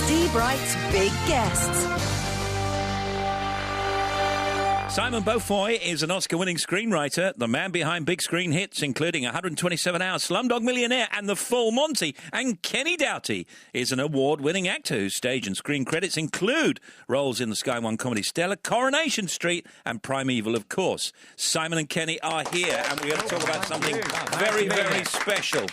Steve Wright's big guests. Simon Beaufoy is an Oscar-winning screenwriter, the man behind big screen hits, including 127 Hours, Slumdog Millionaire, and The Full Monty. And Kenny Doughty is an award-winning actor whose stage and screen credits include roles in the Sky One comedy Stella, Coronation Street, and Primeval, of course. Simon and Kenny are here, and we're going to talk about something very, very special.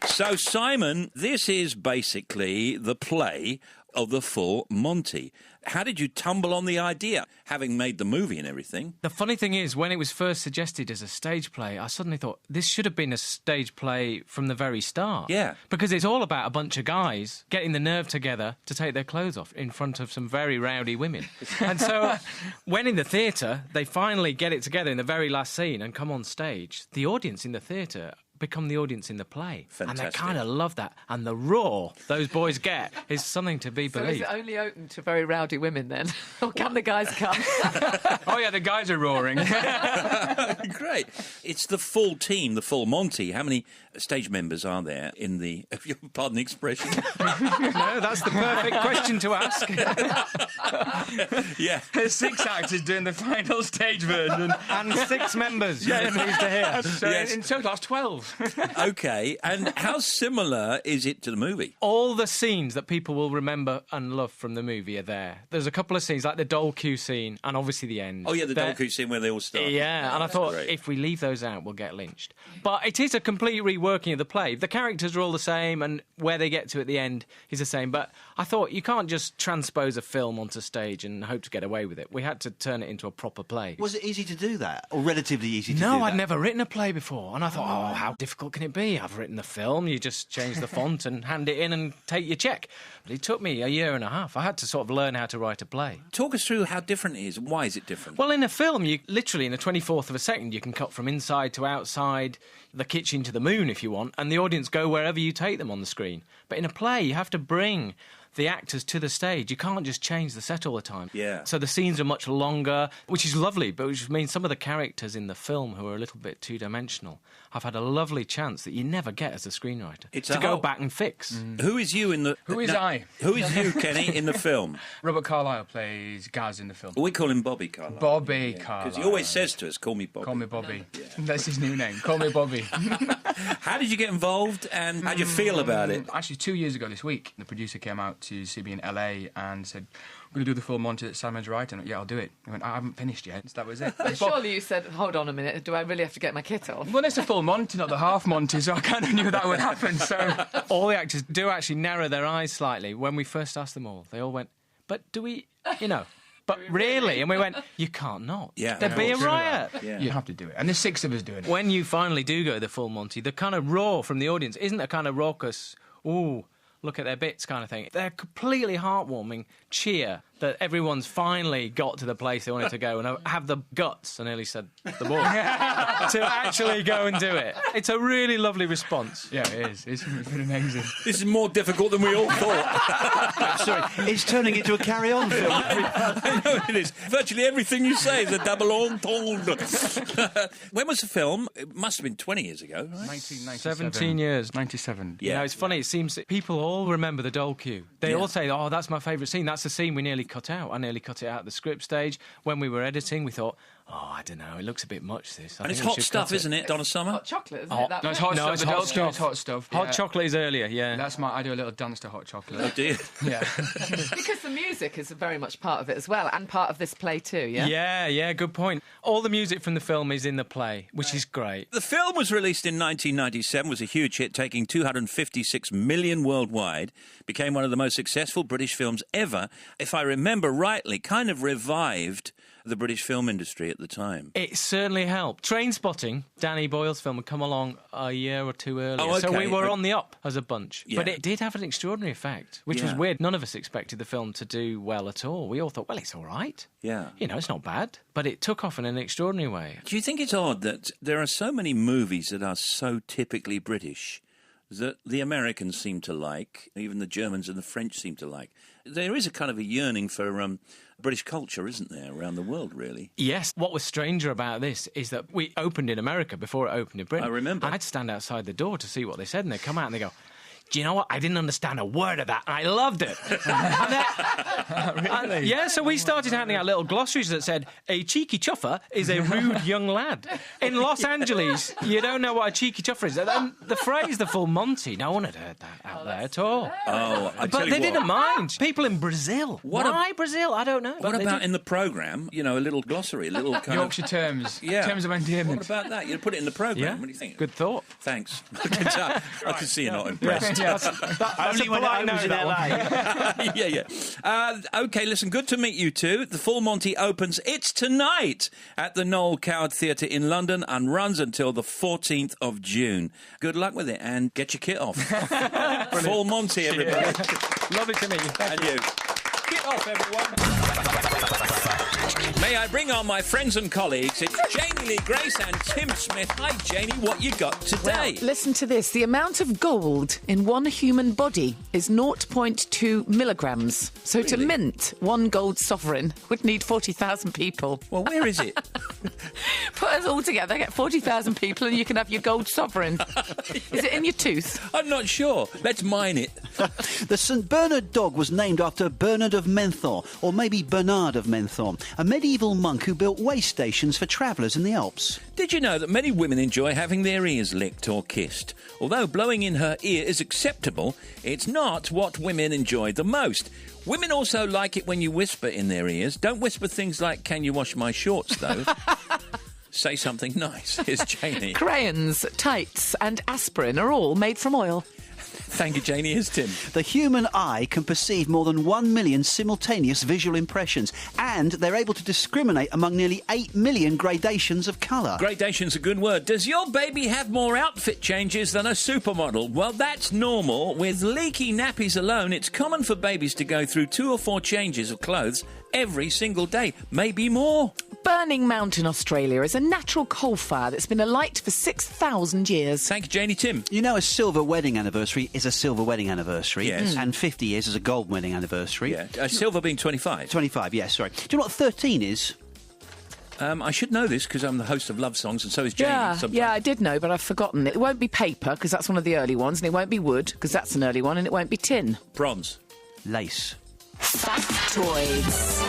So, Simon, this is basically the play of The Full Monty. How did you tumble on the idea, having made the movie and everything? The funny thing is, when it was first suggested as a stage play, I suddenly thought, this should have been a stage play from the very start. Yeah. Because it's all about a bunch of guys getting the nerve together to take their clothes off in front of some very rowdy women. And so, when in the theatre, they finally get it together in the very last scene and come on stage, the audience in the theatre become the audience in the play. Fantastic. And they kind of love that. And the roar those boys get is something to be So believed. is it only open to very rowdy women then? Or can the guys come? Oh, yeah, the guys are roaring. Great. It's the full team, the full Monty. How many stage members are there in the... Pardon the expression. No, that's the perfect question to ask. Yeah. There's 6 actors doing the final stage version. And 6 members, you're pleased to hear. So Yes. in total, that's 12. Okay. And how similar is it to the movie? All the scenes that people will remember and love from the movie are there. There's a couple of scenes, like the dole queue scene, and obviously the end. Oh, yeah, the They're- docu scene where they all start. Yeah, and I That's thought, great. if we leave those out, we'll get lynched. But it is a complete reworking of the play. The characters are all the same, and where they get to at the end is the same. But I thought, you can't just transpose a film onto stage and hope to get away with it. We had to turn it into a proper play. Was it easy to do that? Or relatively easy to do No, that? I'd never written a play before. And I thought, oh, how difficult can it be? I've written the film, you just change the font and hand it in and take your check. But it took me a year and a half. I had to sort of learn how to write a play. Talk us through how different it is. Why is it different? Well, in a film, you literally, in a 24th of a second, you can cut from inside to outside, the kitchen to the moon if you want, and the audience go wherever you take them on the screen. But in a play, you have to bring the actors to the stage. You can't just change the set all the time. Yeah. So the scenes are much longer, which is lovely, but which means some of the characters in the film who are a little bit two-dimensional have had a lovely chance that you never get as a screenwriter It's to a go whole- back and fix. Who is you in the... Who is I? Who is you, Kenny, in the film? Robert Carlyle plays Gaz in the film. We call him Bobby Carlyle. Bobby Because Carlyle. he always says to us, call me Bobby. Call me Bobby. That's his new name. Call me Bobby. How did you get involved and how do you feel about it? Actually, 2 years ago this week, the producer came out to see me in LA and said, we're going to do the full Monty that Simon's writing. And I went, yeah, I'll do it. I went, I haven't finished yet. So that was it. But surely you said, hold on a minute, do I really have to get my kit off? Well, it's a full Monty, not the half Monty, so I kind of knew that would happen. So All the actors do actually narrow their eyes slightly. When we first asked them all, they all went, but do we, but really? And we went, you can't not. Yeah. There'd be a True riot. Yeah. you have to do it. And there's 6 of us doing it. When you finally do go the full Monty, the kind of roar from the audience isn't a kind of raucous, ooh, look at their bits kind of thing. They're completely heartwarming cheer that everyone's finally got to the place they wanted to go and have the guts, I nearly said the word, to actually go and do it. It's a really lovely response. Yeah, it is. It's been amazing. This is more difficult than we all thought. Sorry, it's turning into a carry-on film. I know it is. Virtually everything you say is a double entendre. When was the film? It must have been 20 years ago, right? 1997. 17 years. 97. Yeah. You know, it's funny, it seems that people all remember the dole queue. They Yeah. all say, oh, that's my favourite scene. That's the scene we nearly cut out. I nearly cut it out at the script stage. When we were editing, we thought, oh, I don't know, it looks a bit much, this. And it's hot stuff, isn't it, Donna Summer? Hot chocolate, isn't Oh, it? That No, it's bit? hot No, stuff. it's The hot Dole Queue is stuff. hot stuff. Hot yeah. chocolate is earlier, yeah. I do a little dance to hot chocolate. Oh, dear. Yeah. Because the music is very much part of it as well, and part of this play too, yeah? Yeah, good point. All the music from the film is in the play, which is great. The film was released in 1997, was a huge hit, taking 256 million worldwide, became one of the most successful British films ever. If I remember rightly, kind of revived the British film industry at the time. It certainly helped. Trainspotting, Danny Boyle's film, had come along a year or two earlier. Oh, So okay. we were on the up as a bunch. Yeah. But it did have an extraordinary effect, which was Yeah. weird. None of us expected the film to do well at all. We all thought, well, it's all right. Yeah. You know, it's not bad. But it took off in an extraordinary way. Do you think it's odd that there are so many movies that are so typically British that the Americans seem to like, even the Germans and the French seem to like? There is a kind of a yearning for British culture, isn't there, around the world, really? Yes. What was stranger about this is that we opened in America before it opened in Britain. I remember. I'd stand outside the door to see what they said, and they'd come out and they go, Do you know what? I didn't understand a word of that. I loved it. Really? Yeah, so we started handing out little glossaries that said, a cheeky chuffer is a rude young lad. In Los Angeles, you don't know what a cheeky chuffer is. And the phrase, the full Monty, no one had heard that out there at all. Oh, But they didn't mind. People in Brazil. Why Brazil? I don't know. What about in the programme, a little glossary, a little kind Yorkshire terms. Yeah. Terms of endearment. What about that? You put it in the programme. Yeah. What do you think? Good thought. Thanks. I can see you're not impressed. That's Only when I was in LA. yeah. OK, listen, good to meet you two. The Full Monty opens. It's tonight at the Noel Coward Theatre in London and runs until the 14th of June. Good luck with it and get your kit off. Full Monty, everybody. Lovely to meet you. And you. Get off, everyone. May I bring on my friends and colleagues? It's Janie Lee Grace and Tim Smith. Hi, Janie. What you got today? Listen to this. The amount of gold in one human body is 0.2 milligrams. So to Really? mint one gold sovereign would need 40,000 people. Well, where is it? Put us all together, get 40,000 people, and you can have your gold sovereign. Is it in your tooth? I'm not sure. Let's mine it. The St Bernard dog was named after Bernard of Menthor, or maybe Bernard of Menthor, a medieval monk who built way stations for travellers in the Alps. Did you know that many women enjoy having their ears licked or kissed? Although blowing in her ear is acceptable, it's not what women enjoy the most. Women also like it when you whisper in their ears. Don't whisper things like, "Can you wash my shorts," though. Say something nice. Here's Janie. Crayons, tights, and aspirin are all made from oil. Thank you, Janie. Here's Tim. The human eye can perceive more than 1 million simultaneous visual impressions, and they're able to discriminate among nearly 8 million gradations of colour. Gradation's a good word. Does your baby have more outfit changes than a supermodel? Well, that's normal. With leaky nappies alone, it's common for babies to go through 2 or 4 changes of clothes every single day, maybe more. Burning Mountain, Australia is a natural coal fire that's been alight for 6,000 years. Thank you, Janie. Tim. You know, a silver wedding anniversary is a silver wedding anniversary. Yes. And 50 years is a gold wedding anniversary. Yeah. Silver being 25. 25, yes, sorry. Do you know what 13 is? I should know this because I'm the host of Love Songs, and so is Janie. Yeah, I did know, but I've forgotten. It won't be paper, because that's one of the early ones, and it won't be wood, because that's an early one, and it won't be tin. Bronze. Lace. Factoids.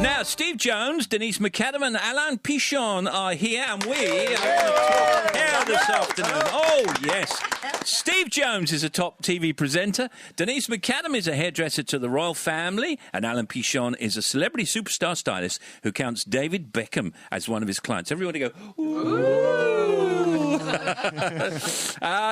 Now, Steve Jones, Denise McAdam and Alain Pichon are here, and we are going to talk hair this afternoon. Oh, yes. Steve Jones is a top TV presenter. Denise McAdam is a hairdresser to the royal family. And Alain Pichon is a celebrity superstar stylist who counts David Beckham as one of his clients. Everybody go, ooh.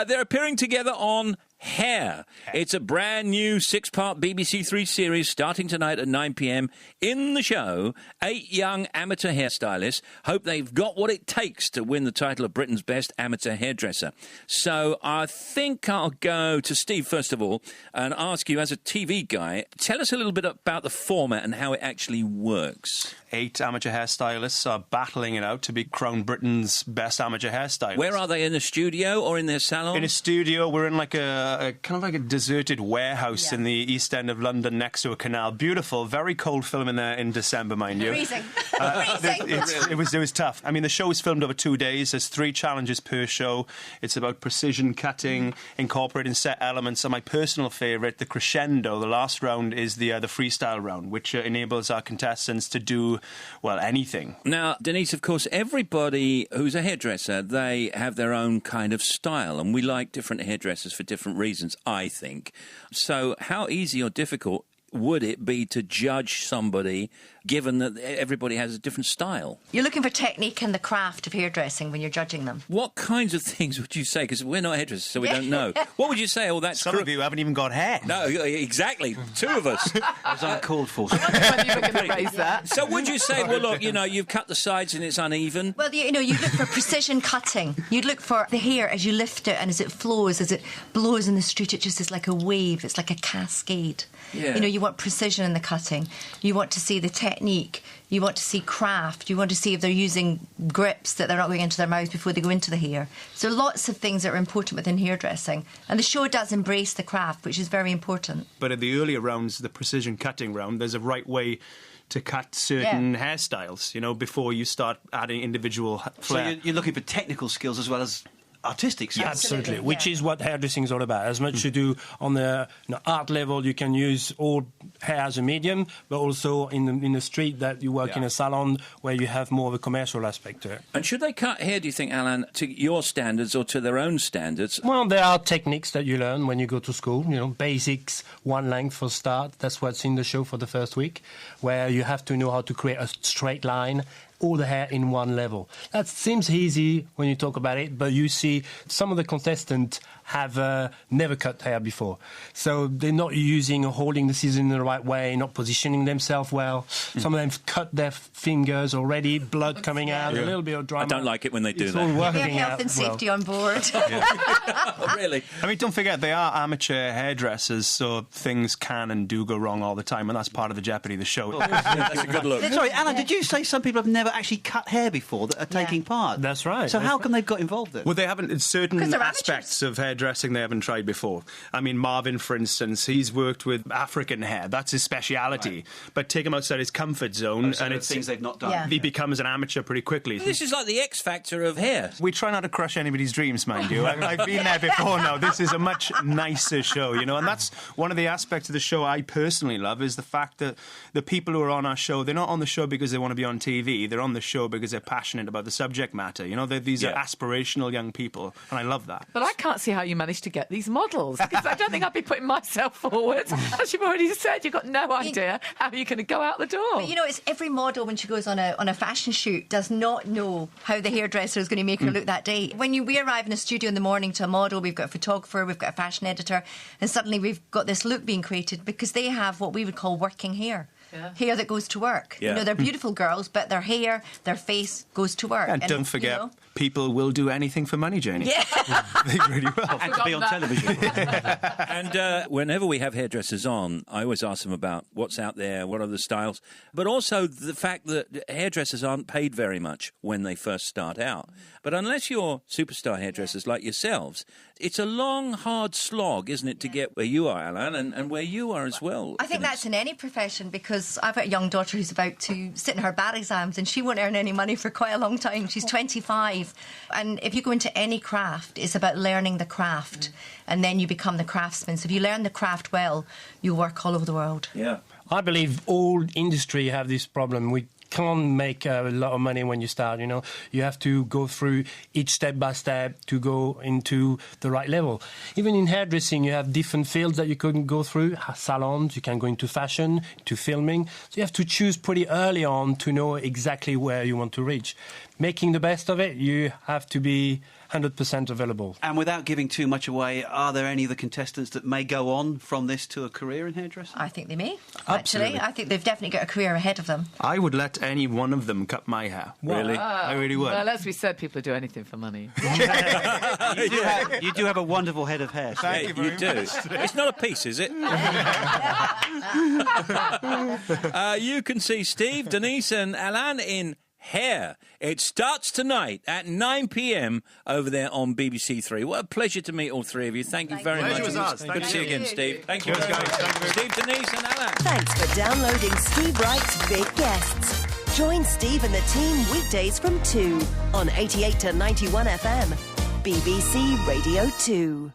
They're appearing together on Hair. It's a brand new 6-part BBC Three series starting tonight at 9 p.m. In the show, 8 young amateur hairstylists hope they've got what it takes to win the title of Britain's best amateur hairdresser. So I think I'll go to Steve first of all and ask you, as a TV guy, tell us a little bit about the format and how it actually works. 8 amateur hairstylists are battling it out to be crowned Britain's best amateur hairstylist. Where are they, in a studio or in their salon? In a studio. We're in like a kind of like a deserted warehouse in the East End of London next to a canal. Beautiful, very cold film in there in December, mind you. Freezing. It was tough. I mean, the show was filmed over 2 days. There's 3 challenges per show. It's about precision cutting, incorporating set elements. And my personal favourite, the crescendo, the last round, is the freestyle round, which enables our contestants to do, well, anything. Now, Denise, of course, everybody who's a hairdresser, they have their own kind of style, and we like different hairdressers for different reasons, I think. So how easy or difficult would it be to judge somebody, given that everybody has a different style? You're looking for technique and the craft of hairdressing when you're judging them. What kinds of things would you say? Because we're not hairdressers, so we don't know. What would you say? Oh, that's Some of you haven't even got hair. No, exactly. 2 of us. As uncalled for. When you were going to raise that. So would you say, well, look, you've cut the sides and it's uneven? Well, you look for precision cutting. You'd look for the hair as you lift it and as it flows, as it blows in the street. It just is like a wave. It's like a cascade. Yeah. You want precision in the cutting. You want to see the technique. You want to see craft. You want to see if they're using grips that they're not going into their mouth before they go into the hair. So lots of things that are important within hairdressing. And the show does embrace the craft, which is very important. But at the earlier rounds, the precision cutting round, there's a right way to cut certain hairstyles, before you start adding individual flair. So you're looking for technical skills as well as artistic side. Absolutely, yeah. which is what hairdressing is all about. As much you do on the art level, you can use all hair as a medium, but also in the street that you work in a salon where you have more of a commercial aspect to it. And should they cut hair, do you think, Alan, to your standards or to their own standards? Well, there are techniques that you learn when you go to school, basics, one length for start. That's what's in the show for the first week, where you have to know how to create a straight line, all the hair in one level. That seems easy when you talk about it, but you see some of the contestants have never cut hair before. So they're not using or holding the scissors in the right way, not positioning themselves well. Some of them cut their fingers already, blood coming out, a little bit of drama. I don't like it when they do It's that. all We have working health out and safety on board. Oh, really? I mean, don't forget, they are amateur hairdressers, so things can and do go wrong all the time, and that's part of the jeopardy of the show. That's a good look. Sorry, Alan, did you say some people have never actually cut hair before that are taking part? That's right. So how come they've got involved then? Well, they haven't, in certain 'Cause they're aspects of hairdressing they haven't tried before. I mean, Marvin, for instance, he's worked with African hair. That's his speciality. Right. But take him outside his comfort zone, and it's things they've not done. Yeah. he becomes an amateur pretty quickly. This is like the X Factor of hair. We try not to crush anybody's dreams, mind you. I've been there before now. This is a much nicer show, and that's one of the aspects of the show I personally love is the fact that the people who are on our show, they're not on the show because they want to be on TV. They're on the show because they're passionate about the subject matter. These are aspirational young people, and I love that. But I can't see how you managed to get these models, because I don't think I'd be putting myself forward. As you've already said, you've got no idea how you're going to go out the door. But it's every model when she goes on a fashion shoot does not know how the hairdresser is going to make her look that day. When we arrive in a studio in the morning to a model, we've got a photographer, we've got a fashion editor, and suddenly we've got this look being created because they have what we would call working hair. Hair that goes to work. Yeah. They're beautiful girls, but their hair, their face goes to work. And don't forget, people will do anything for money, Janie. Yeah. They really will. And to be on television. And whenever we have hairdressers on, I always ask them about what's out there, what are the styles, but also the fact that hairdressers aren't paid very much when they first start out. But unless you're superstar hairdressers like yourselves, it's a long, hard slog, isn't it, to get where you are, Alan, and where you are as well. I think that's in any profession, because I've got a young daughter who's about to sit in her bar exams and she won't earn any money for quite a long time. She's 25. And if you go into any craft, it's about learning the craft and then you become the craftsman. So if you learn the craft well, you work all over the world. Yeah. I believe all industry have this problem. We can't make a lot of money when you start, You have to go through each step by step to go into the right level. Even in hairdressing, you have different fields that you can go through. Salons, you can go into fashion, to filming. So you have to choose pretty early on to know exactly where you want to reach. Making the best of it, you have to be 100% available. And without giving too much away, are there any of the contestants that may go on from this to a career in hairdressing? I think they may, Absolutely. actually. I think they've definitely got a career ahead of them. I would let any one of them cut my hair. Really? I really would. Well, as we said, people do anything for money. You do have a wonderful head of hair. Thank you very do. much. It's not a piece, is it? You can see Steve, Denise and Alan in Hair. It starts tonight at 9 p.m. over there on BBC Three. What a pleasure to meet all three of you. Thank you very much. Pleasure was ours. Good to see you again, Steve. Thank you, Cheers, very guys. much. Steve, Denise and Alan. Thanks for downloading Steve Wright's Big Guests. Join Steve and the team weekdays from 2 on 88 to 91 FM. BBC Radio 2.